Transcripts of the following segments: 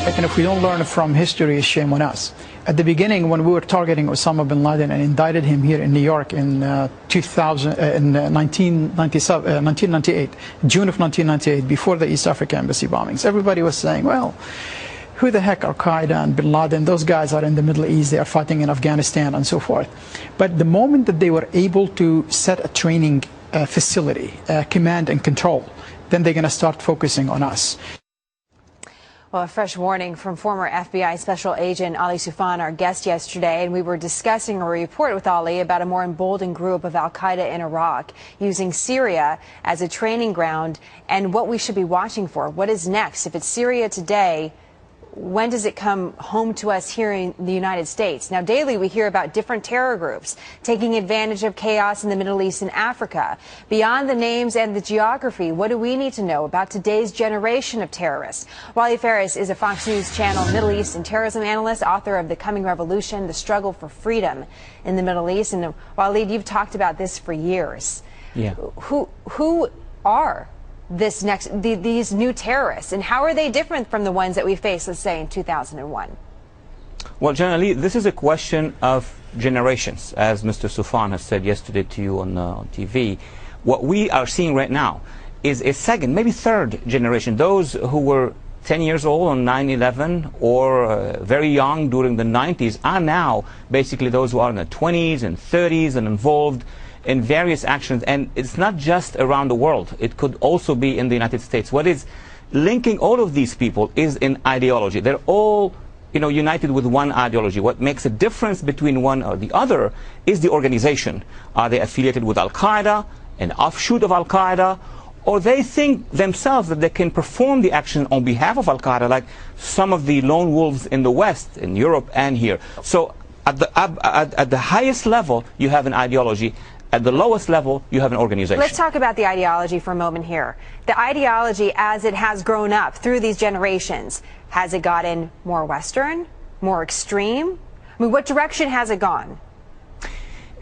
And if we don't learn from history, shame on us. At the beginning, when we were targeting Osama bin Laden and indicted him here in New York in 1998, June of 1998, before the East Africa Embassy bombings, everybody was saying, well, who the heck Al-Qaeda and bin Laden? Those guys are in the Middle East, they are fighting in Afghanistan and so forth. But the moment that they were able to set a training facility, command and control, then they're going to start focusing on us. Well, a fresh warning from former FBI Special Agent Ali Soufan, our guest yesterday, and we were discussing a report with Ali about a more emboldened group of al-Qaeda in Iraq using Syria as a training ground and what we should be watching for. What is next? If it's Syria today, when does it come home to us here in the United States? Now, daily we hear about different terror groups taking advantage of chaos in the Middle East and Africa. Beyond the names and the geography, what do we need to know about today's generation of terrorists? Waleed Phares is a Fox News Channel Middle East and terrorism analyst, author of The Coming Revolution, The Struggle for Freedom in the Middle East. And Waleed, you've talked about this for years. Yeah. Who are these new terrorists, and how are they different from the ones that we faced, let's say, in 2001? Well, generally, this is a question of generations, as Mr. Soufan has said yesterday to you on TV. What we are seeing right now is a second, maybe third generation. Those who were 10 years old on 9/11 or very young during the 90s are now basically those who are in their 20s and 30s and involved in various actions, and it's not just around the world. It could also be in the United States. What is linking all of these people is in ideology. They're all, united with one ideology. What makes a difference between one or the other is the organization. Are they affiliated with Al-Qaeda, an offshoot of Al-Qaeda, or they think themselves that they can perform the action on behalf of Al-Qaeda, like some of the lone wolves in the West, in Europe and here. So at the highest level, you have an ideology. At the lowest level, you have an organization. Let's talk about the ideology for a moment here. The ideology, as it has grown up through these generations, has it gotten more Western, more extreme? I mean, what direction has it gone?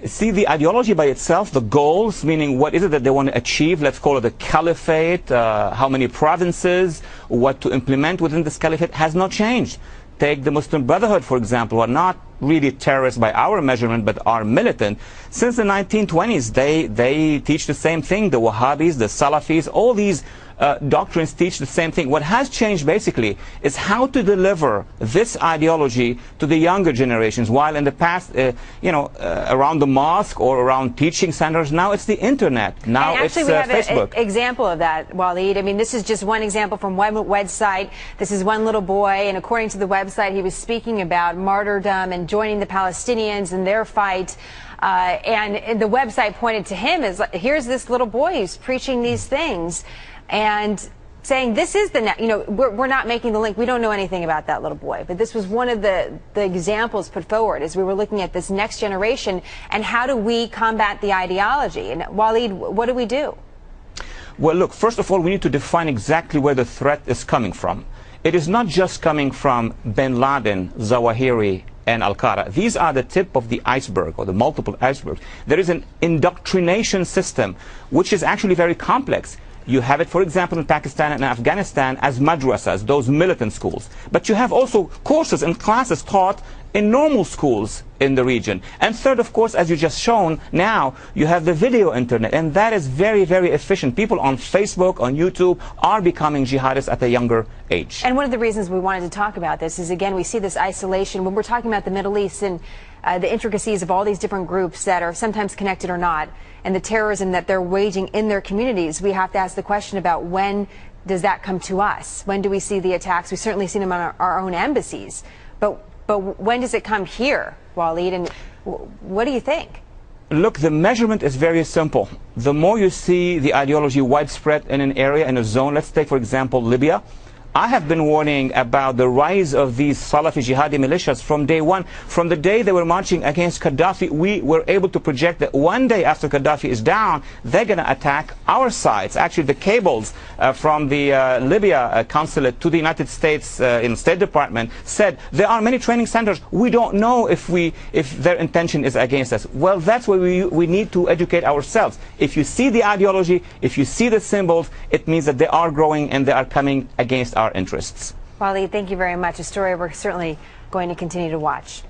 See, the ideology by itself, the goals, meaning what is it that they want to achieve, let's call it a caliphate, how many provinces, what to implement within this caliphate, has not changed. Take the Muslim Brotherhood, for example, who are not really terrorists by our measurement, but are militant. Since the 1920s, they teach the same thing. The Wahhabis, the Salafis, all these doctrines teach the same thing. What has changed basically is how to deliver this ideology to the younger generations. While in the past, around the mosque or around teaching centers, now it's the internet. Now it's Facebook. Actually, we have an example of that, Waleed. I mean, this is just one example from one website. This is one little boy, and according to the website, he was speaking about martyrdom and joining the Palestinians in their fight. And the website pointed to him as, here's this little boy who's preaching these things and saying this is we're not making the link. We don't know anything about that little boy, but this was one of the examples put forward as we were looking at this next generation and how do we combat the ideology. And Waleed, what do we do? Well, look, first of all, we need to define exactly where the threat is coming from. It is not just coming from bin Laden, Zawahiri, and Al-Qaeda. These are the tip of the iceberg, or the multiple icebergs. There is an indoctrination system which is actually very complex. You have it, for example, in Pakistan and Afghanistan as madrasas, those militant schools. But you have also courses and classes taught in normal schools in the region. And third, of course, as you just shown, now you have the video internet, and that is very, very efficient. People on Facebook, on YouTube, are becoming jihadists at a younger age. And one of the reasons we wanted to talk about this is, again, we see this isolation. When we're talking about the Middle East and the intricacies of all these different groups that are sometimes connected or not, and the terrorism that they're waging in their communities, we have to ask the question about when does that come to us? When do we see the attacks? We've certainly seen them on our own embassies. But when does it come here, Waleed, and what do you think? Look, the measurement is very simple. The more you see the ideology widespread in an area, in a zone, let's take, for example, Libya. I have been warning about the rise of these Salafi jihadi militias from day one. From the day they were marching against Gaddafi, we were able to project that one day after Gaddafi is down, they're going to attack our sites. Actually, the cables from the Libya consulate to the United States in State Department said there are many training centers. We don't know if their intention is against us. Well, that's where we need to educate ourselves. If you see the ideology, if you see the symbols, it means that they are growing and they are coming against our interests. Waleed, thank you very much. A story we're certainly going to continue to watch.